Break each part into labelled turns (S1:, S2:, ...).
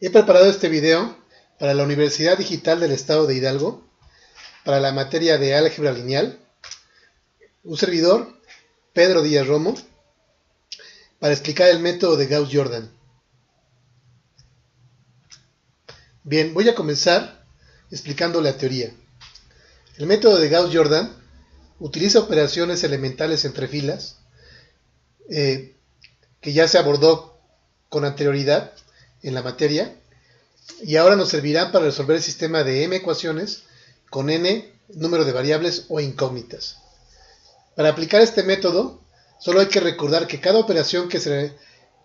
S1: He preparado este video para la Universidad Digital del Estado de Hidalgo, para la materia de álgebra lineal. Un servidor, Pedro Díaz Romo, para explicar el método de Gauss-Jordan. Bien, voy a comenzar explicando la teoría. El método de Gauss-Jordan utiliza operaciones elementales entre filas, que ya se abordó con anterioridad en la materia, y ahora nos servirán para resolver el sistema de m ecuaciones con n número de variables o incógnitas. Para aplicar este método, solo hay que recordar que cada operación que se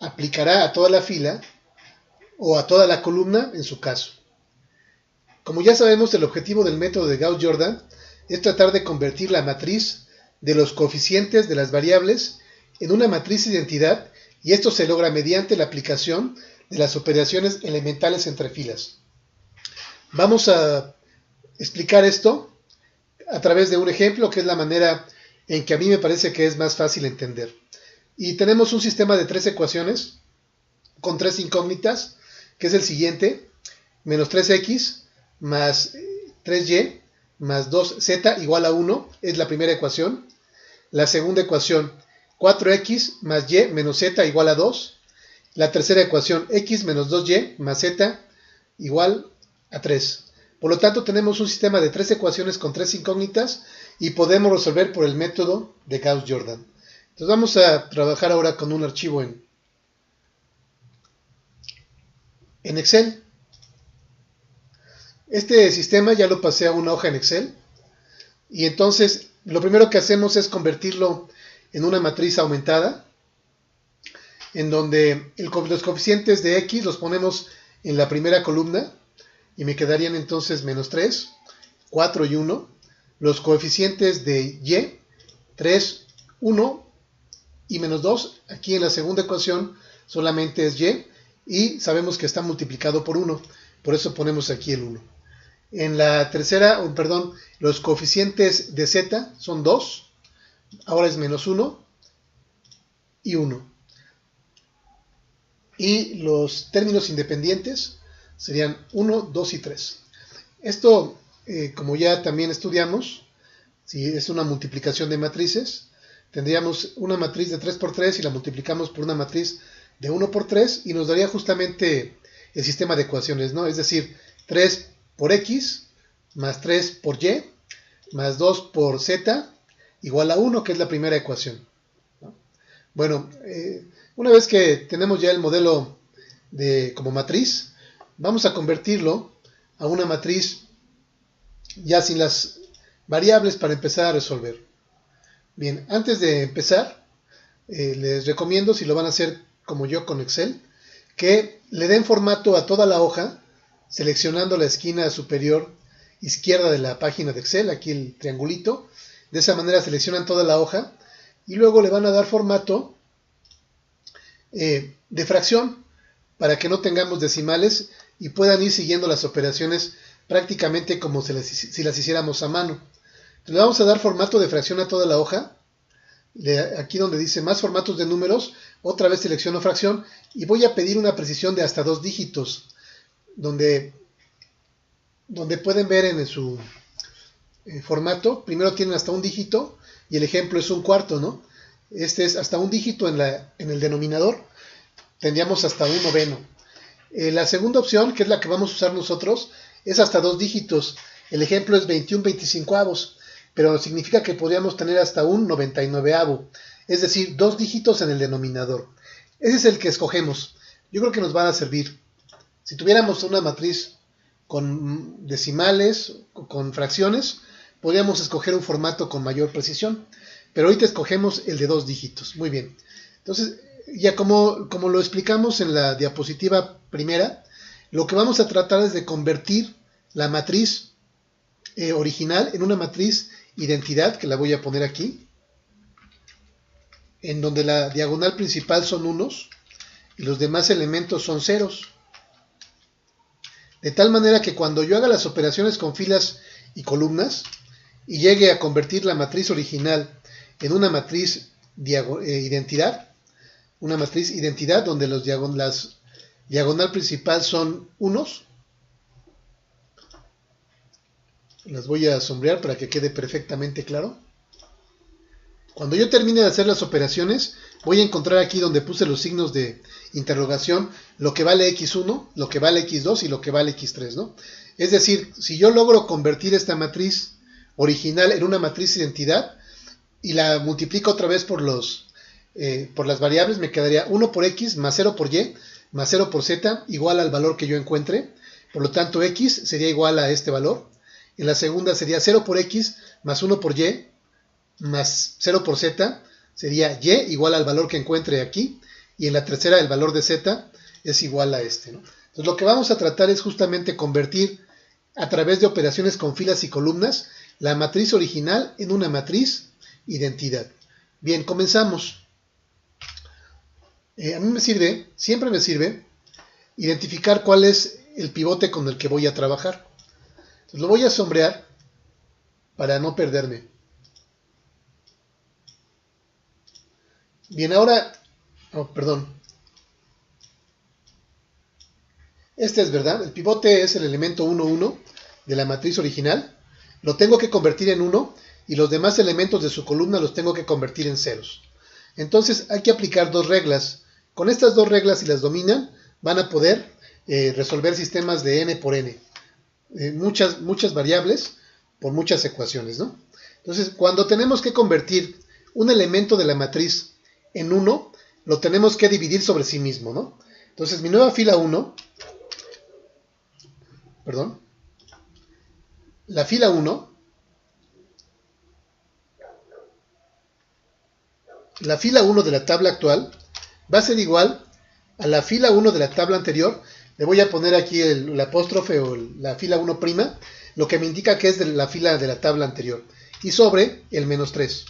S1: aplicará a toda la fila o a toda la columna en su caso. Como ya sabemos, el objetivo del método de Gauss-Jordan es tratar de convertir la matriz de los coeficientes de las variables en una matriz identidad, y esto se logra mediante la aplicación de las operaciones elementales entre filas. Vamos a explicar esto a través de un ejemplo, que es la manera en que a mí me parece que es más fácil entender. Y tenemos un sistema de tres ecuaciones con tres incógnitas, que es el siguiente: menos 3x más 3y más 2z igual a 1, es la primera ecuación. La segunda ecuación, 4x más y menos z igual a 2. La tercera ecuación, x menos 2y más z igual a 3. Por lo tanto, tenemos un sistema de tres ecuaciones con tres incógnitas y podemos resolver por el método de Gauss-Jordan. Entonces vamos a trabajar ahora con un archivo en Excel. Este sistema ya lo pasé a una hoja en Excel, y entonces lo primero que hacemos es convertirlo en una matriz aumentada, en donde los coeficientes de x los ponemos en la primera columna, y me quedarían entonces menos 3, 4 y 1. Los coeficientes de y, 3, 1 y menos 2, aquí en la segunda ecuación solamente es y sabemos que está multiplicado por 1, por eso ponemos aquí el 1. En la tercera, los coeficientes de z son 2, ahora es menos 1 y 1. Y los términos independientes serían 1, 2 y 3. Esto, como ya también estudiamos, si es una multiplicación de matrices, tendríamos una matriz de 3 por 3 y la multiplicamos por una matriz de 1 por 3 y nos daría justamente el sistema de ecuaciones, ¿no? Es decir, 3 por x más 3 por y más 2 por z igual a 1, que es la primera ecuación, ¿no? Bueno, una vez que tenemos ya el modelo como matriz, vamos a convertirlo a una matriz ya sin las variables para empezar a resolver. Bien, antes de empezar, les recomiendo, si lo van a hacer como yo con Excel, que le den formato a toda la hoja, seleccionando la esquina superior izquierda de la página de Excel, aquí el triangulito. De esa manera seleccionan toda la hoja y luego le van a dar formato de fracción, para que no tengamos decimales y puedan ir siguiendo las operaciones prácticamente como si las hiciéramos a mano. Entonces le vamos a dar formato de fracción a toda la hoja. Aquí donde dice más formatos de números, otra vez selecciono fracción y voy a pedir una precisión de hasta 2 dígitos, donde pueden ver en su formato, primero tienen hasta un dígito y el ejemplo es un cuarto, ¿no? Este es hasta un dígito en el denominador, tendríamos hasta un noveno. La segunda opción, que es la que vamos a usar nosotros, es hasta 2 dígitos. El ejemplo es 21/25, pero significa que podríamos tener hasta un 99avo, es decir, 2 dígitos en el denominador. Ese es el que escogemos. Yo creo que nos va a servir. Si tuviéramos una matriz con decimales o con fracciones, podríamos escoger un formato con mayor precisión, pero ahorita escogemos el de 2 dígitos. Muy bien. Entonces, ya como lo explicamos en la diapositiva primera, lo que vamos a tratar es de convertir la matriz original en una matriz identidad, que la voy a poner aquí, en donde la diagonal principal son unos y los demás elementos son ceros. De tal manera que cuando yo haga las operaciones con filas y columnas y llegue a convertir la matriz original en una matriz identidad, donde las diagonal principal son unos. Las voy a sombrear para que quede perfectamente claro. Cuando yo termine de hacer las operaciones, voy a encontrar aquí donde puse los signos de interrogación, lo que vale x1, lo que vale x2 y lo que vale x3, ¿no? Es decir, si yo logro convertir esta matriz original en una matriz identidad y la multiplico otra vez por las variables, me quedaría 1 por x más 0 por y más 0 por z igual al valor que yo encuentre. Por lo tanto, x sería igual a este valor. En la segunda sería 0 por x más 1 por y más 0 por z sería y igual al valor que encuentre aquí. Y en la tercera el valor de z es igual a este, ¿no? Entonces lo que vamos a tratar es justamente convertir a través de operaciones con filas y columnas la matriz original en una matriz identidad. Bien, comenzamos. A mí siempre me sirve identificar cuál es el pivote con el que voy a trabajar. Entonces lo voy a sombrear para no perderme. Bien, ahora, este es verdad, el pivote es el elemento 1, 1 de la matriz original. Lo tengo que convertir en 1 y los demás elementos de su columna los tengo que convertir en ceros. Entonces hay que aplicar dos reglas. Con estas dos reglas, si las dominan, van a poder resolver sistemas de n por n. Muchas variables por muchas ecuaciones, ¿no? Entonces, cuando tenemos que convertir un elemento de la matriz en 1, lo tenemos que dividir sobre sí mismo, ¿no? Entonces, mi nueva fila 1, la fila 1, la fila 1 de la tabla actual va a ser igual a la fila 1 de la tabla anterior. Le voy a poner aquí el apóstrofe o la fila 1', lo que me indica que es de la fila de la tabla anterior, y sobre el menos 3.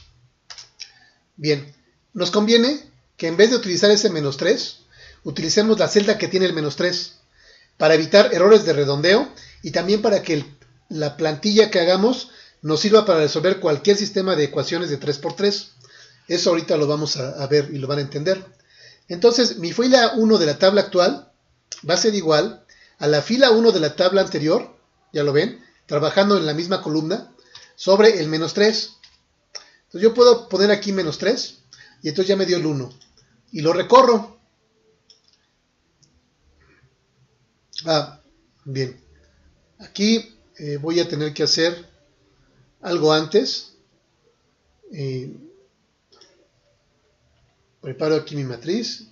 S1: Bien, nos conviene que en vez de utilizar ese menos 3, utilicemos la celda que tiene el menos 3, para evitar errores de redondeo y también para que la plantilla que hagamos nos sirva para resolver cualquier sistema de ecuaciones de 3×3. Eso ahorita lo vamos a ver y lo van a entender. Entonces, mi fila 1 de la tabla actual va a ser igual a la fila 1 de la tabla anterior, ya lo ven, trabajando en la misma columna, sobre el menos 3. Entonces yo puedo poner aquí menos 3, y entonces ya me dio el 1. Y lo recorro. Bien. Aquí voy a tener que hacer algo antes. Preparo aquí mi matriz,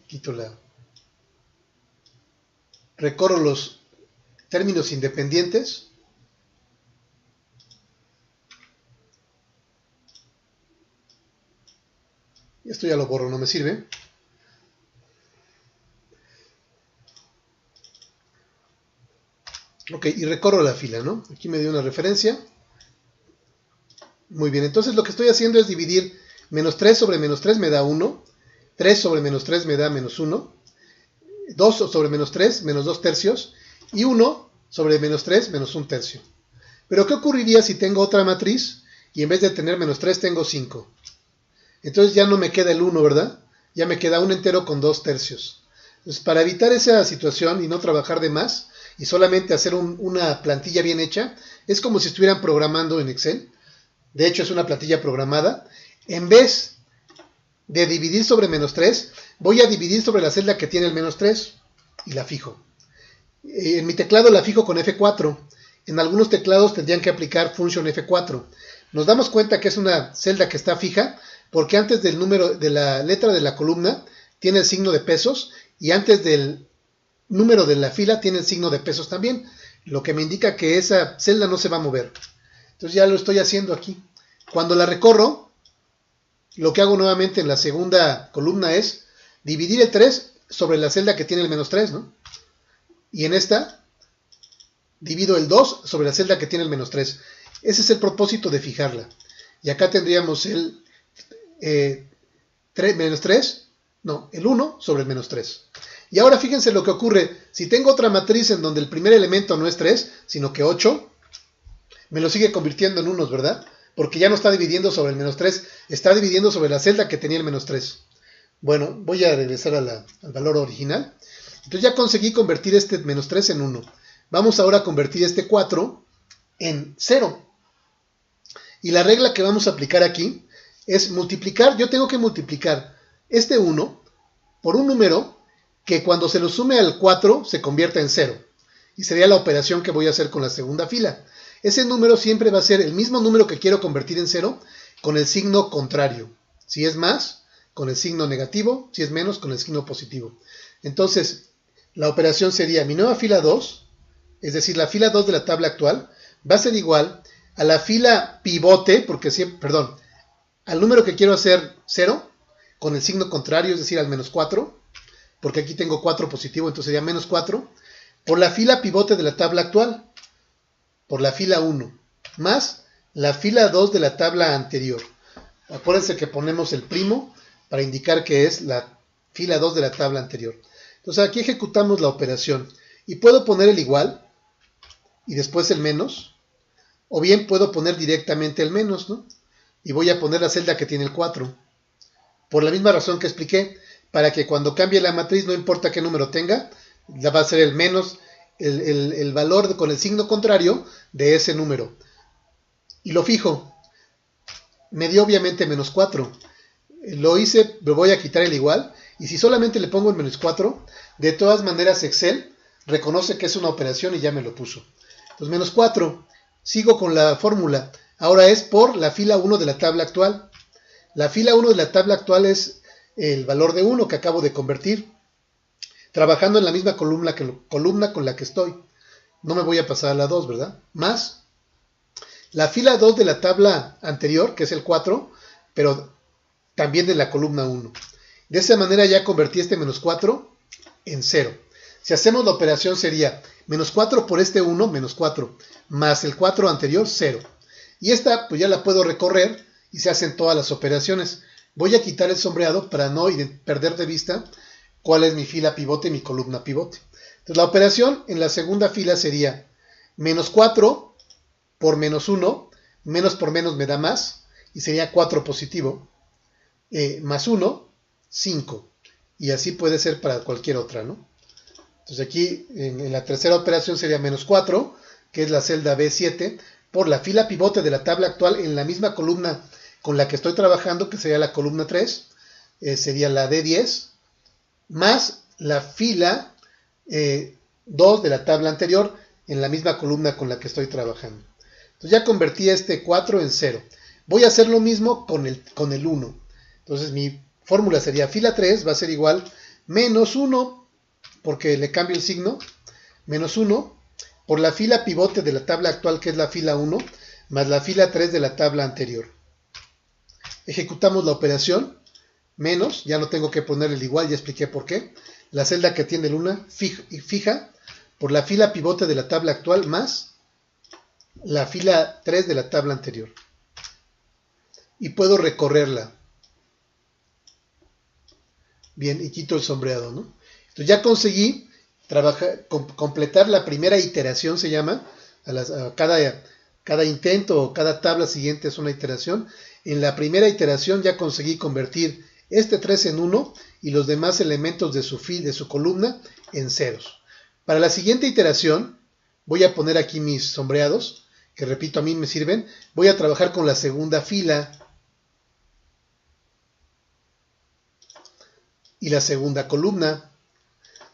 S1: recorro los términos independientes. Esto ya lo borro, no me sirve. Ok, y recorro la fila, ¿no? Aquí me dio una referencia. Muy bien, entonces lo que estoy haciendo es dividir menos 3 sobre menos 3 me da 1. 3 sobre menos 3 me da menos 1. 2 sobre menos 3, menos 2 tercios. Y 1 sobre menos 3, menos 1 tercio. Pero ¿qué ocurriría si tengo otra matriz y en vez de tener menos 3 tengo 5? Entonces ya no me queda el 1, ¿verdad? Ya me queda un entero con 2 tercios. Entonces, para evitar esa situación y no trabajar de más, y solamente hacer una plantilla bien hecha, es como si estuvieran programando en Excel. De hecho, es una plantilla programada. En vez de dividir sobre menos 3, voy a dividir sobre la celda que tiene el menos 3 y la fijo. En mi teclado la fijo con F4. En algunos teclados tendrían que aplicar función F4. Nos damos cuenta que es una celda que está fija porque antes del número de la letra de la columna tiene el signo de pesos y antes del número de la fila tiene el signo de pesos también, lo que me indica que esa celda no se va a mover. Entonces ya lo estoy haciendo aquí. Cuando la recorro, lo que hago nuevamente en la segunda columna es dividir el 3 sobre la celda que tiene el menos 3, ¿no? Y en esta divido el 2 sobre la celda que tiene el menos 3. Ese es el propósito de fijarla. Y acá tendríamos el menos 3, no, el 1 sobre el menos 3. Y ahora fíjense lo que ocurre. Si tengo otra matriz en donde el primer elemento no es 3, sino que 8, me lo sigue convirtiendo en unos, ¿verdad? Porque ya no está dividiendo sobre el menos 3, está dividiendo sobre la celda que tenía el menos 3. Bueno, voy a regresar al valor original. Entonces ya conseguí convertir este menos 3 en 1. Vamos ahora a convertir este 4 en 0. Y la regla que vamos a aplicar aquí es multiplicar. Yo tengo que multiplicar este 1 por un número que cuando se lo sume al 4 se convierta en 0. Y sería la operación que voy a hacer con la segunda fila. Ese número siempre va a ser el mismo número que quiero convertir en 0 con el signo contrario. Si es más, con el signo negativo. Si es menos, con el signo positivo. Entonces, la operación sería mi nueva fila 2, es decir, la fila 2 de la tabla actual, va a ser igual a la fila pivote, porque siempre, perdón, al número que quiero hacer 0, con el signo contrario, es decir, al menos 4, porque aquí tengo 4 positivo, entonces sería menos 4, por la fila pivote de la tabla actual, por la fila 1, más la fila 2 de la tabla anterior. Acuérdense que ponemos el primo para indicar que es la fila 2 de la tabla anterior. Entonces aquí ejecutamos la operación y puedo poner el igual y después el menos, o bien puedo poner directamente el menos, ¿no? Y voy a poner la celda que tiene el 4. Por la misma razón que expliqué, para que cuando cambie la matriz, no importa qué número tenga, va a ser el menos, el valor con el signo contrario de ese número. Y lo fijo. Me dio obviamente menos 4. Lo hice, me voy a quitar el igual. Y si solamente le pongo el menos 4, de todas maneras Excel reconoce que es una operación y ya me lo puso. Entonces menos 4. Sigo con la fórmula. Ahora es por la fila 1 de la tabla actual. La fila 1 de la tabla actual es el valor de 1 que acabo de convertir. Trabajando en la misma columna con la que estoy. No me voy a pasar a la 2, ¿verdad? Más la fila 2 de la tabla anterior, que es el 4, pero también de la columna 1. De esa manera ya convertí este menos 4 en 0. Si hacemos la operación sería menos 4 por este 1, menos 4, más el 4 anterior, 0. Y esta pues ya la puedo recorrer y se hacen todas las operaciones. Voy a quitar el sombreado para no perder de vista cuál es mi fila pivote y mi columna pivote. Entonces la operación en la segunda fila sería menos 4 por menos 1, menos por menos me da más, y sería 4 positivo, más 1, 5. Y así puede ser para cualquier otra, ¿no? Entonces aquí en la tercera operación sería menos 4, que es la celda B7, por la fila pivote de la tabla actual en la misma columna con la que estoy trabajando, que sería la columna 3, sería la D10, más la fila 2 de la tabla anterior en la misma columna con la que estoy trabajando. Entonces ya convertí este 4 en 0. Voy a hacer lo mismo con el 1. Entonces mi fórmula sería fila 3 va a ser igual menos 1, porque le cambio el signo, menos 1 por la fila pivote de la tabla actual, que es la fila 1, más la fila 3 de la tabla anterior. Ejecutamos la operación, menos, ya no tengo que poner el igual, ya expliqué por qué. La celda que tiene el 1 fija por la fila pivote de la tabla actual, más la fila 3 de la tabla anterior. Y puedo recorrerla. Bien, y quito el sombreado, ¿no? Entonces ya conseguí completar la primera iteración, se llama. Cada intento o cada tabla siguiente es una iteración. En la primera iteración ya conseguí convertir este 3 en 1 y los demás elementos de su columna en ceros. Para la siguiente iteración voy a poner aquí mis sombreados, que repito a mí me sirven. Voy a trabajar con la segunda fila y la segunda columna.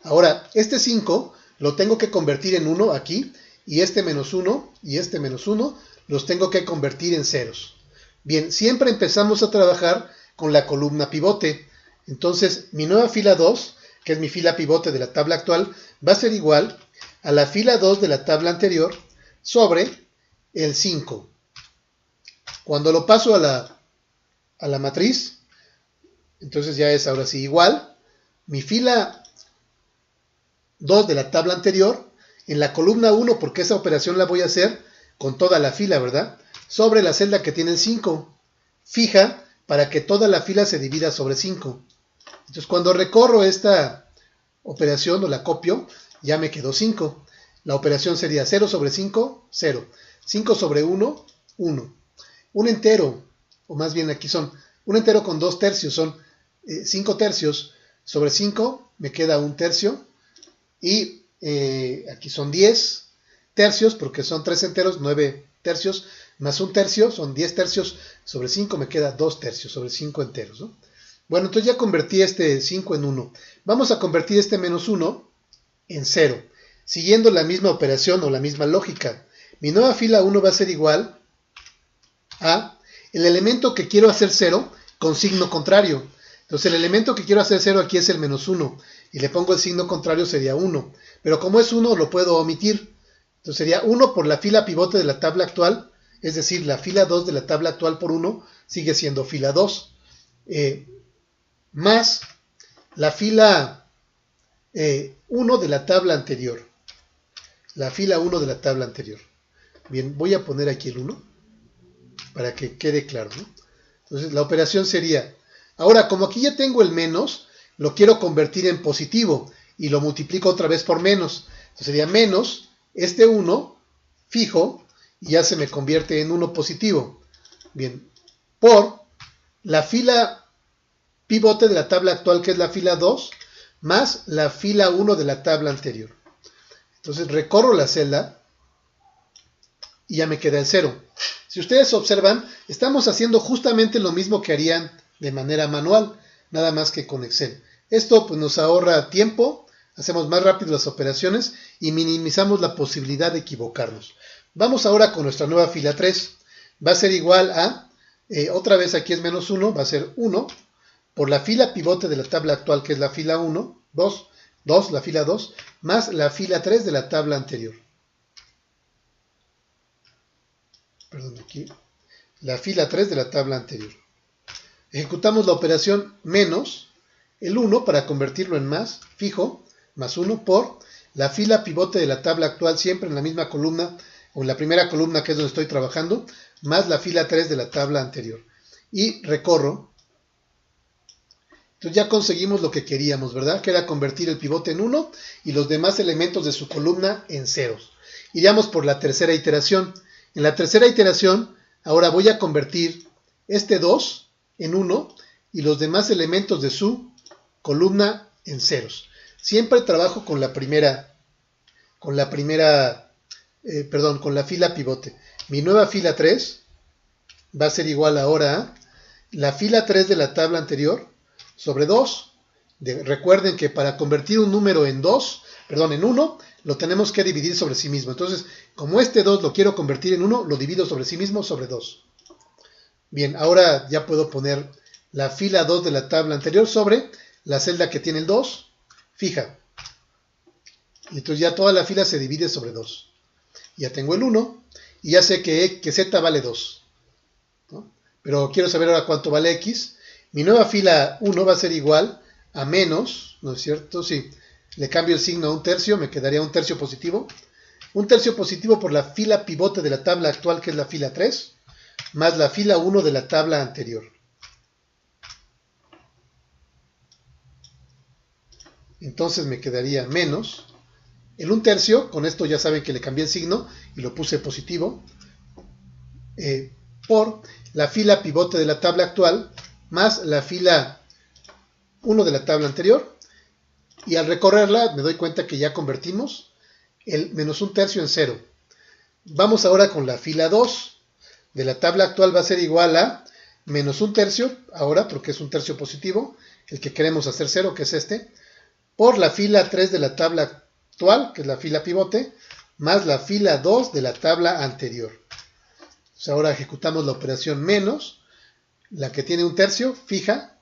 S1: Ahora, este 5 lo tengo que convertir en 1 aquí, y este menos 1 y este menos 1 los tengo que convertir en ceros. Bien, siempre empezamos a trabajar con la columna pivote. Entonces, mi nueva fila 2, que es mi fila pivote de la tabla actual, va a ser igual a la fila 2 de la tabla anterior sobre el 5. Cuando lo paso a la matriz, entonces ya es ahora sí igual. Mi fila 2 de la tabla anterior, en la columna 1, porque esa operación la voy a hacer con toda la fila, ¿verdad? Sobre la celda que tiene el 5. Fija para que toda la fila se divida sobre 5. Entonces cuando recorro esta operación o la copio, ya me quedó 5. La operación sería 0 sobre 5, 0. 5 sobre 1, 1. Un entero, o más bien aquí son un entero con 2 tercios, son 5 tercios. Sobre 5 me queda 1 tercio, Y aquí son 10 tercios, porque son 3 enteros, 9 tercios, más un tercio, son 10 tercios sobre 5, me queda 2 tercios sobre 5 enteros, ¿no? Bueno, entonces ya convertí este 5 en 1. Vamos a convertir este menos 1 en 0, siguiendo la misma operación o la misma lógica. Mi nueva fila 1 va a ser igual a el elemento que quiero hacer 0 con signo contrario. Entonces el elemento que quiero hacer 0 aquí es el menos 1. Y le pongo el signo contrario, sería 1. Pero como es 1, lo puedo omitir. Entonces sería 1 por la fila pivote de la tabla actual. Es decir, la fila 2 de la tabla actual por 1 sigue siendo fila 2. Más la fila 1 de la tabla anterior. La fila 1 de la tabla anterior. Bien, voy a poner aquí el 1 para que quede claro, ¿no? Entonces la operación sería, ahora como aquí ya tengo el menos, lo quiero convertir en positivo y lo multiplico otra vez por menos. Entonces sería menos este 1 fijo y ya se me convierte en 1 positivo. Bien, por la fila pivote de la tabla actual, que es la fila 2, más la fila 1 de la tabla anterior. Entonces recorro la celda y ya me queda el 0. Si ustedes observan, estamos haciendo justamente lo mismo que harían de manera manual, nada más que con Excel. Esto pues, nos ahorra tiempo, hacemos más rápido las operaciones y minimizamos la posibilidad de equivocarnos. Vamos ahora con nuestra nueva fila 3. Va a ser igual a, otra vez aquí es menos 1, va a ser 1 por la fila pivote de la tabla actual, que es la fila 1, 2, la fila 2, más la fila 3 de la tabla anterior. Perdón, aquí, la fila 3 de la tabla anterior. Ejecutamos la operación menos el 1 para convertirlo en más, fijo, más 1 por la fila pivote de la tabla actual, siempre en la misma columna, o en la primera columna que es donde estoy trabajando, más la fila 3 de la tabla anterior. Y recorro. Entonces ya conseguimos lo que queríamos, ¿verdad? Que era convertir el pivote en 1 y los demás elementos de su columna en ceros. Iríamos por la tercera iteración. En la tercera iteración, ahora voy a convertir este 2 en 1 y los demás elementos de su columna en ceros. Siempre trabajo con la fila pivote. Mi nueva fila 3 va a ser igual ahora a la fila 3 de la tabla anterior sobre 2. Recuerden que para convertir un número en 1, lo tenemos que dividir sobre sí mismo. Entonces, como este 2 lo quiero convertir en 1, lo divido sobre sí mismo sobre 2. Bien, ahora ya puedo poner la fila 2 de la tabla anterior sobre la celda que tiene el 2, fija. Y entonces ya toda la fila se divide sobre 2. Ya tengo el 1 y ya sé que Z vale 2. ¿No? Pero quiero saber ahora cuánto vale X. Mi nueva fila 1 va a ser igual a menos, ¿no es cierto? Sí, le cambio el signo a un tercio, me quedaría un tercio positivo. Un tercio positivo por la fila pivote de la tabla actual, que es la fila 3, más la fila 1 de la tabla anterior. Entonces me quedaría menos el un tercio, con esto ya saben que le cambié el signo y lo puse positivo, por la fila pivote de la tabla actual, más la fila 1 de la tabla anterior, y al recorrerla me doy cuenta que ya convertimos el menos un tercio en 0. Vamos ahora con la fila 2 de la tabla actual, va a ser igual a menos un tercio, ahora porque es un tercio positivo, el que queremos hacer 0, que es este, por la fila 3 de la tabla actual, que es la fila pivote, más la fila 2 de la tabla anterior. Entonces ahora ejecutamos la operación menos, la que tiene un tercio, fija,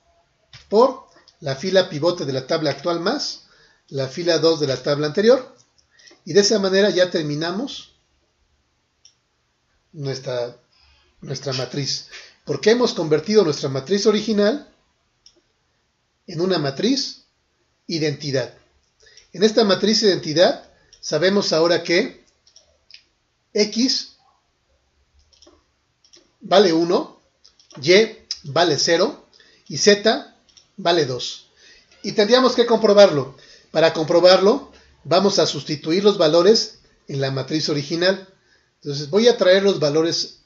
S1: por la fila pivote de la tabla actual más la fila 2 de la tabla anterior. Y de esa manera ya terminamos nuestra matriz. Porque hemos convertido nuestra matriz original en una matriz identidad. En esta matriz identidad sabemos ahora que X vale 1, Y vale 0 y Z vale 2. Y tendríamos que comprobarlo. Para comprobarlo vamos a sustituir los valores en la matriz original. Entonces voy a traer los valores.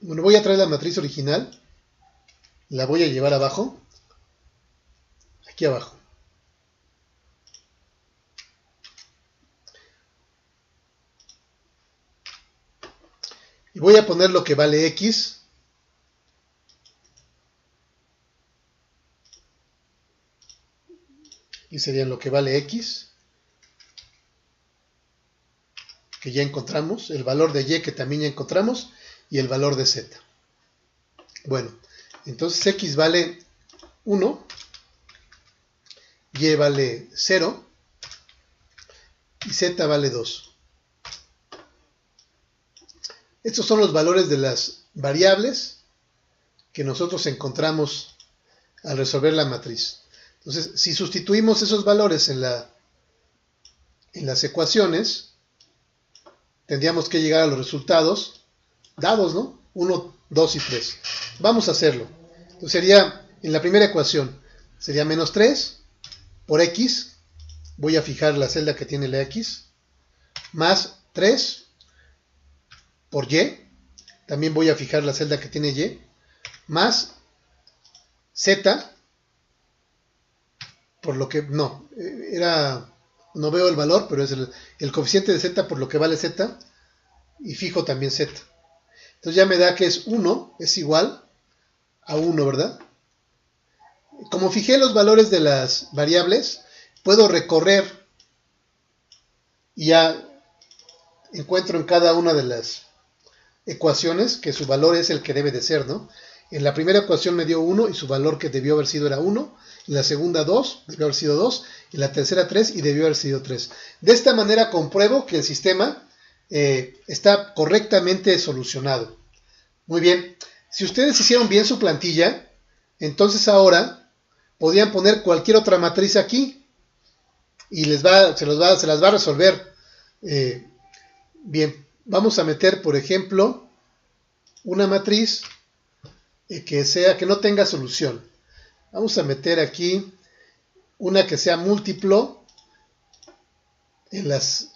S1: Bueno, voy a traer la matriz original. La voy a llevar abajo. Aquí abajo. Y voy a poner lo que vale X. Y serían lo que vale X, que ya encontramos, el valor de Y que también ya encontramos, y el valor de Z. Bueno, entonces X vale 1, Y vale 0, y Z vale 2. Estos son los valores de las variables que nosotros encontramos al resolver la matriz. Entonces, si sustituimos esos valores en las ecuaciones, tendríamos que llegar a los resultados dados, ¿no? 1, 2 y 3. Vamos a hacerlo. Entonces sería, en la primera ecuación, sería menos 3 por X. Voy a fijar la celda que tiene la X. Más 3 por Y. También voy a fijar la celda que tiene Y. Más Z. Por lo que, no veo el valor, pero es el coeficiente de Z por lo que vale Z, y fijo también Z. Entonces ya me da que es 1, es igual a 1, ¿verdad? Como fijé los valores de las variables, puedo recorrer y ya encuentro en cada una de las ecuaciones que su valor es el que debe de ser, ¿no? En la primera ecuación me dio 1 y su valor que debió haber sido era 1. En la segunda 2, debió haber sido 2. En la tercera 3 y debió haber sido 3. De esta manera compruebo que el sistema está correctamente solucionado. Muy bien. Si ustedes hicieron bien su plantilla, entonces ahora podrían poner cualquier otra matriz aquí y se las va a resolver. Bien, vamos a meter, por ejemplo, una matriz que no tenga solución. Vamos a meter aquí una que sea múltiplo en los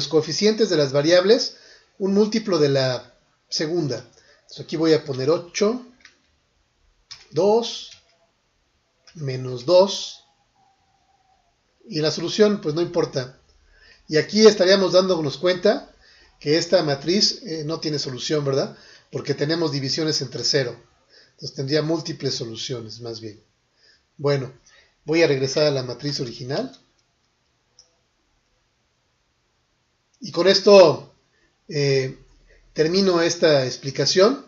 S1: coeficientes de las variables, un múltiplo de la segunda. Entonces aquí voy a poner 8, 2, menos 2, y la solución pues no importa. Y aquí estaríamos dándonos cuenta que esta matriz no tiene solución, ¿verdad? Porque tenemos divisiones entre 0. Entonces tendría múltiples soluciones, más bien. Bueno, voy a regresar a la matriz original. Y con esto termino esta explicación.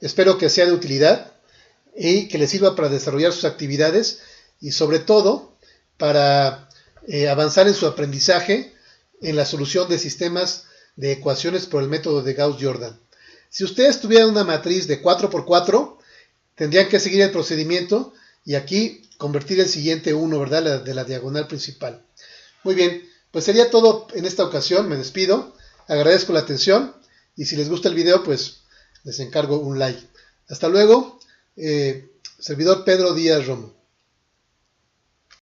S1: Espero que sea de utilidad y que les sirva para desarrollar sus actividades y sobre todo para avanzar en su aprendizaje en la solución de sistemas de ecuaciones por el método de Gauss-Jordan. Si ustedes tuvieran una matriz de 4×4, tendrían que seguir el procedimiento y aquí convertir el siguiente 1, ¿verdad? De la diagonal principal. Muy bien, pues sería todo en esta ocasión. Me despido, agradezco la atención y si les gusta el video, pues les encargo un like. Hasta luego, servidor Pedro Díaz Romo.